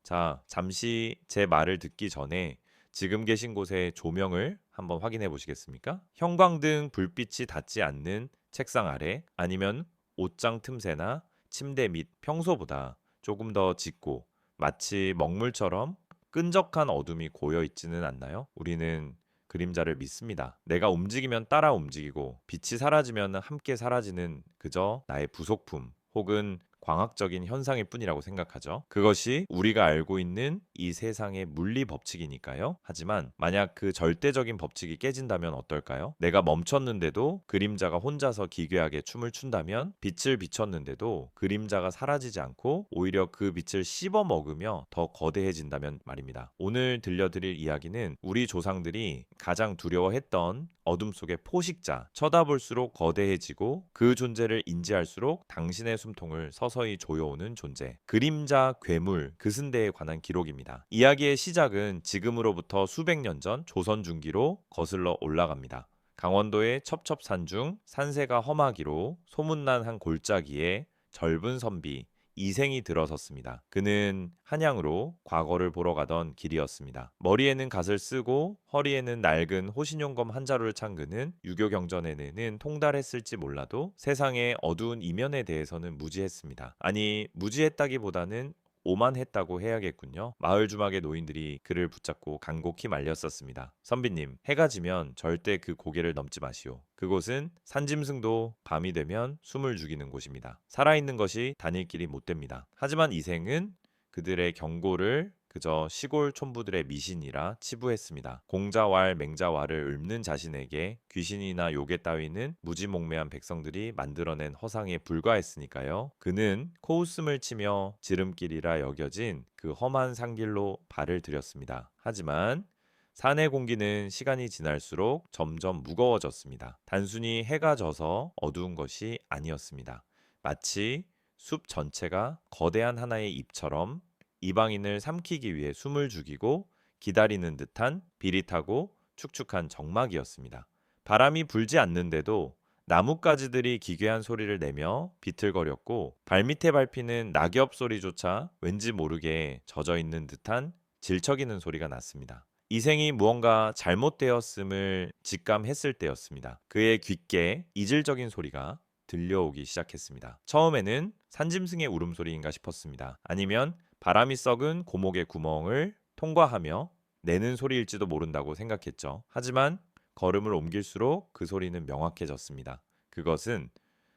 자, 잠시 제 말을 듣기 전에 지금 계신 곳의 조명을 한번 확인해 보시겠습니까? 형광등 불빛이 닿지 않는 책상 아래 아니면 옷장 틈새나 침대 밑 평소보다 조금 더 짙고 마치 먹물처럼 끈적한 어둠이 고여 있지는 않나요? 우리는 그림자를 믿습니다. 내가 움직이면 따라 움직이고 빛이 사라지면 함께 사라지는 그저 나의 부속품 혹은 광학적인 현상일 뿐이라고 생각하죠. 그것이 우리가 알고 있는 이 세상의 물리 법칙이니까요. 하지만 만약 그 절대적인 법칙이 깨진다면 어떨까요? 내가 멈췄는데도 그림자가 혼자서 기괴하게 춤을 춘다면, 빛을 비췄는데도 그림자가 사라지지 않고 오히려 그 빛을 씹어 먹으며 더 거대해진다면 말입니다. 오늘 들려드릴 이야기는 우리 조상들이 가장 두려워했던 어둠 속의 포식자, 쳐다볼수록 거대해지고 그 존재를 인지할수록 당신의 숨통을 서서히 조여오는 존재, 그림자 괴물 그슨대에 관한 기록입니다. 이야기의 시작은 지금으로부터 수백 년 전 조선 중기로 거슬러 올라갑니다. 강원도의 첩첩산 중 산세가 험하기로 소문난 한 골짜기에 젊은 선비 이생이 들어섰습니다. 그는 한양으로 과거를 보러 가던 길이었습니다. 머리에는 갓을 쓰고 허리에는 낡은 호신용검 한 자루를 찬 그는 유교 경전에는 통달했을지 몰라도 세상의 어두운 이면에 대해서는 무지했습니다. 아니, 무지했다기보다는 오만했다고 해야겠군요. 마을 주막의 노인들이 그를 붙잡고 간곡히 말렸었습니다. 선비님, 해가 지면 절대 그 고개를 넘지 마시오. 그곳은 산짐승도 밤이 되면 숨을 죽이는 곳입니다. 살아있는 것이 다닐 길이 못 됩니다. 하지만 이생은 그들의 경고를 그저 시골 촌부들의 미신이라 치부했습니다. 공자왈 맹자왈을 읊는 자신에게 귀신이나 요괴 따위는 무지몽매한 백성들이 만들어낸 허상에 불과했으니까요. 그는 코웃음을 치며 지름길이라 여겨진 그 험한 산길로 발을 들였습니다. 하지만 산의 공기는 시간이 지날수록 점점 무거워졌습니다. 단순히 해가 져서 어두운 것이 아니었습니다. 마치 숲 전체가 거대한 하나의 입처럼 이방인을 삼키기 위해 숨을 죽이고 기다리는 듯한 비릿하고 축축한 정막이었습니다. 바람이 불지 않는데도 나뭇가지들이 기괴한 소리를 내며 비틀거렸고 발밑에 밟히는 낙엽 소리조차 왠지 모르게 젖어 있는 듯한 질척이는 소리가 났습니다. 이생이 무언가 잘못되었음을 직감했을 때였습니다. 그의 귓게 이질적인 소리가 들려오기 시작했습니다. 처음에는 산짐승의 울음소리인가 싶었습니다. 아니면 바람이 썩은 고목의 구멍을 통과하며 내는 소리일지도 모른다고 생각했죠. 하지만 걸음을 옮길수록 그 소리는 명확해졌습니다. 그것은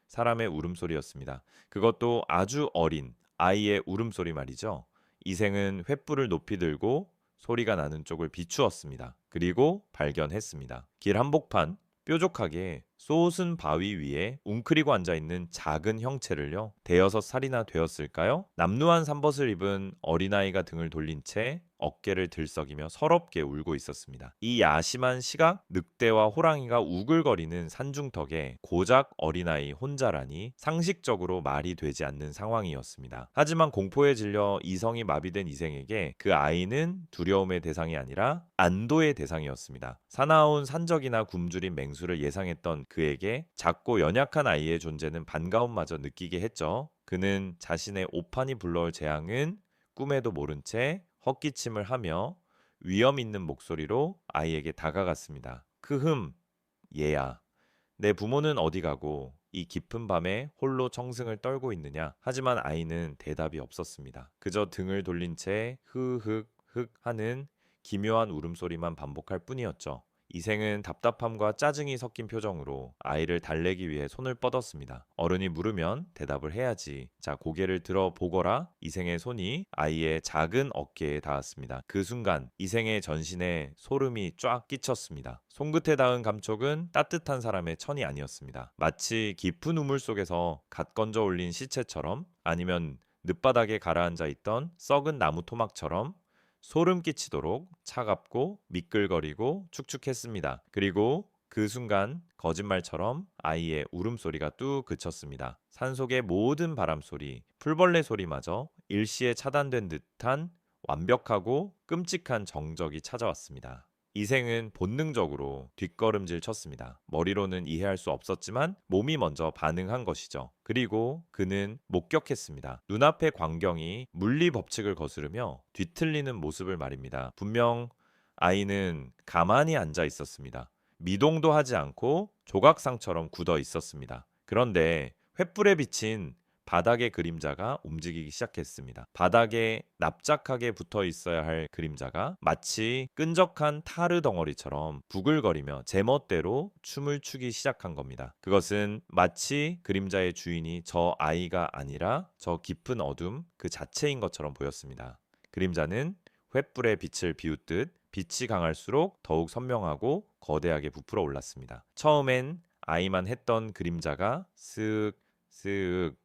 사람의 울음소리였습니다. 그것도 아주 어린 아이의 울음소리 말이죠. 이생은 횃불을 높이 들고 소리가 나는 쪽을 비추었습니다. 그리고 발견했습니다. 길 한복판 뾰족하게 솟은 바위 위에 웅크리고 앉아있는 작은 형체를요. 대여섯 살이나 되었을까요? 남루한 잠벗을 입은 어린아이가 등을 돌린 채 어깨를 들썩이며 서럽게 울고 있었습니다. 이 야심한 시각, 늑대와 호랑이가 우글거리는 산중턱에 고작 어린아이 혼자라니 상식적으로 말이 되지 않는 상황이었습니다. 하지만 공포에 질려 이성이 마비된 이생에게 그 아이는 두려움의 대상이 아니라 안도의 대상이었습니다. 사나운 산적이나 굶주린 맹수를 예상했던 그에게 작고 연약한 아이의 존재는 반가움마저 느끼게 했죠. 그는 자신의 오판이 불러올 재앙은 꿈에도 모른 채 헛기침을 하며 위험 있는 목소리로 아이에게 다가갔습니다. 크흠, 얘야. 내 부모는 어디 가고 이 깊은 밤에 홀로 청승을 떨고 있느냐? 하지만 아이는 대답이 없었습니다. 그저 등을 돌린 채 흐흑흑 하는 기묘한 울음소리만 반복할 뿐이었죠. 이생은 답답함과 짜증이 섞인 표정으로 아이를 달래기 위해 손을 뻗었습니다. 어른이 물으면 대답을 해야지. 자, 고개를 들어 보거라. 이생의 손이 아이의 작은 어깨에 닿았습니다. 그 순간 이생의 전신에 소름이 쫙 끼쳤습니다. 손끝에 닿은 감촉은 따뜻한 사람의 천이 아니었습니다. 마치 깊은 우물 속에서 갓 건져 올린 시체처럼, 아니면 늦바닥에 가라앉아 있던 썩은 나무 토막처럼 소름 끼치도록 차갑고 미끌거리고 축축했습니다. 그리고 그 순간 거짓말처럼 아이의 울음소리가 뚝 그쳤습니다. 산속의 모든 바람소리, 풀벌레 소리마저 일시에 차단된 듯한 완벽하고 끔찍한 정적이 찾아왔습니다. 이생은 본능적으로 뒷걸음질 쳤습니다. 머리로는 이해할 수 없었지만 몸이 먼저 반응한 것이죠. 그리고 그는 목격했습니다. 눈앞의 광경이 물리 법칙을 거스르며 뒤틀리는 모습을 말입니다. 분명 아이는 가만히 앉아 있었습니다. 미동도 하지 않고 조각상처럼 굳어 있었습니다. 그런데 횃불에 비친 바닥의 그림자가 움직이기 시작했습니다. 바닥에 납작하게 붙어 있어야 할 그림자가 마치 끈적한 타르 덩어리처럼 부글거리며 제멋대로 춤을 추기 시작한 겁니다. 그것은 마치 그림자의 주인이 저 아이가 아니라 저 깊은 어둠 그 자체인 것처럼 보였습니다. 그림자는 횃불의 빛을 비웃듯 빛이 강할수록 더욱 선명하고 거대하게 부풀어 올랐습니다. 처음엔 아이만 했던 그림자가 쓱 쓱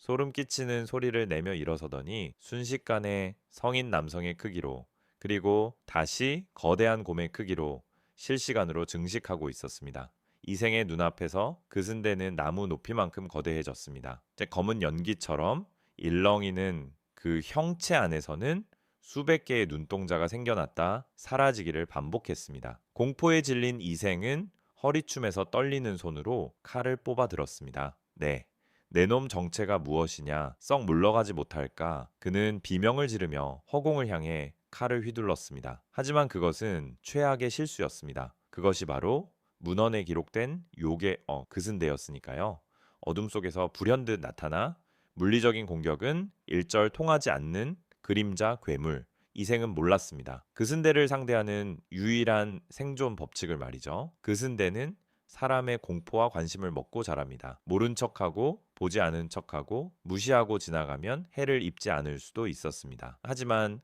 소름 끼치는 소리를 내며 일어서더니 순식간에 성인 남성의 크기로 그리고 다시 거대한 곰의 크기로 실시간으로 증식하고 있었습니다. 이생의 눈앞에서 그슨대는 나무 높이만큼 거대해졌습니다. 검은 연기처럼 일렁이는 그 형체 안에서는 수백 개의 눈동자가 생겨났다 사라지기를 반복했습니다. 공포에 질린 이생은 허리춤에서 떨리는 손으로 칼을 뽑아 들었습니다. 네. 내 놈 정체가 무엇이냐 썩 물러가지 못할까 그는 비명을 지르며 허공을 향해 칼을 휘둘렀습니다. 하지만 그것은 최악의 실수였습니다. 그것이 바로 문헌에 기록된 욕의 그슨대였으니까요. 어둠 속에서 불현듯 나타나 물리적인 공격은 일절 통하지 않는 그림자 괴물 이생은 몰랐습니다. 그슨대를 상대하는 유일한 생존 법칙을 말이죠. 그슨대는 사람의 공포와 관심을 먹고 자랍니다. 모른 척하고 보지 않은 척하고 무시하고 지나가면 해를 입지 않을 수도 있었습니다. 하지만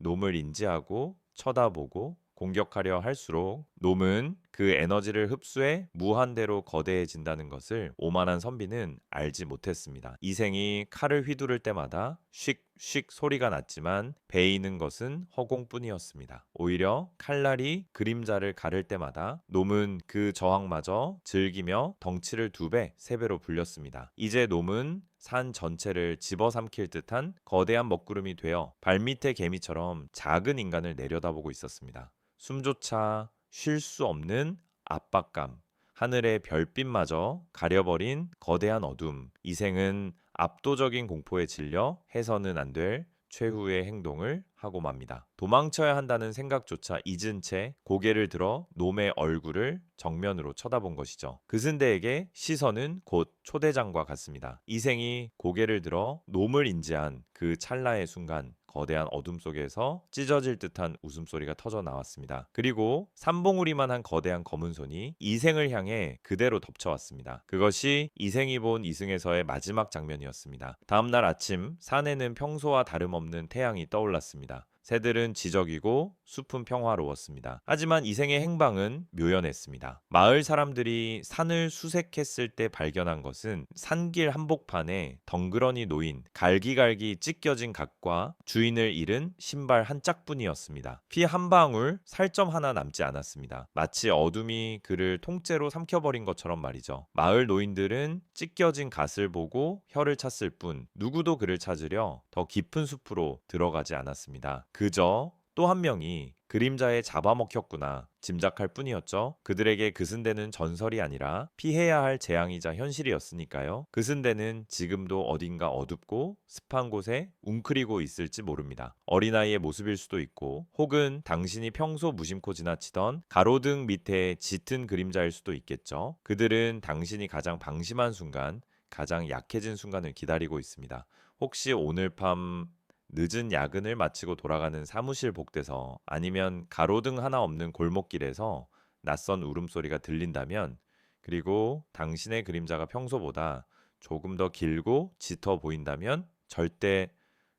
놈을 인지하고 쳐다보고 공격하려 할수록 놈은 그 에너지를 흡수해 무한대로 거대해진다는 것을 오만한 선비는 알지 못했습니다. 이생이 칼을 휘두를 때마다 쉭쉭 소리가 났지만 베이는 것은 허공뿐이었습니다. 오히려 칼날이 그림자를 가를 때마다 놈은 그 저항마저 즐기며 덩치를 2배, 3배로 불렸습니다. 이제 놈은 산 전체를 집어삼킬 듯한 거대한 먹구름이 되어 발밑의 개미처럼 작은 인간을 내려다보고 있었습니다. 숨조차 쉴 수 없는 압박감, 하늘의 별빛마저 가려버린 거대한 어둠. 이생은 압도적인 공포에 질려 해서는 안 될 최후의 행동을 하고 맙니다. 도망쳐야 한다는 생각조차 잊은 채 고개를 들어 놈의 얼굴을 정면으로 쳐다본 것이죠. 그슨대에게 시선은 곧 초대장과 같습니다. 이생이 고개를 들어 놈을 인지한 그 찰나의 순간 거대한 어둠 속에서 찢어질 듯한 웃음소리가 터져 나왔습니다. 그리고 삼봉우리만한 거대한 검은 손이 이생을 향해 그대로 덮쳐왔습니다. 그것이 이생이 본 이승에서의 마지막 장면이었습니다. 다음날 아침 산에는 평소와 다름없는 태양이 떠올랐습니다. 새들은 지저귀고 숲은 평화로웠습니다. 하지만 이생의 행방은 묘연했습니다. 마을 사람들이 산을 수색했을 때 발견한 것은 산길 한복판에 덩그러니 놓인 갈기갈기 찢겨진 각과 주인을 잃은 신발 한 짝뿐이었습니다. 피 한 방울, 살점 하나 남지 않았습니다. 마치 어둠이 그를 통째로 삼켜버린 것처럼 말이죠. 마을 노인들은 찢겨진 갓을 보고 혀를 찼을 뿐 누구도 그를 찾으려 더 깊은 숲으로 들어가지 않았습니다. 그저 또 한 명이 그림자에 잡아먹혔구나 짐작할 뿐이었죠. 그들에게 그슨대는 전설이 아니라 피해야 할 재앙이자 현실이었으니까요. 그슨대는 지금도 어딘가 어둡고 습한 곳에 웅크리고 있을지 모릅니다. 어린아이의 모습일 수도 있고 혹은 당신이 평소 무심코 지나치던 가로등 밑에 짙은 그림자일 수도 있겠죠. 그들은 당신이 가장 방심한 순간, 가장 약해진 순간을 기다리고 있습니다. 혹시 오늘 밤 늦은 야근을 마치고 돌아가는 사무실 복대서 아니면 가로등 하나 없는 골목길에서 낯선 울음소리가 들린다면 그리고 당신의 그림자가 평소보다 조금 더 길고 짙어 보인다면 절대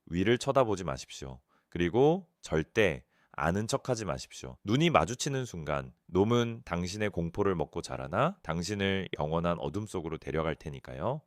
위를 쳐다보지 마십시오. 그리고 절대 아는 척하지 마십시오. 눈이 마주치는 순간 놈은 당신의 공포를 먹고 자라나 당신을 영원한 어둠 속으로 데려갈 테니까요.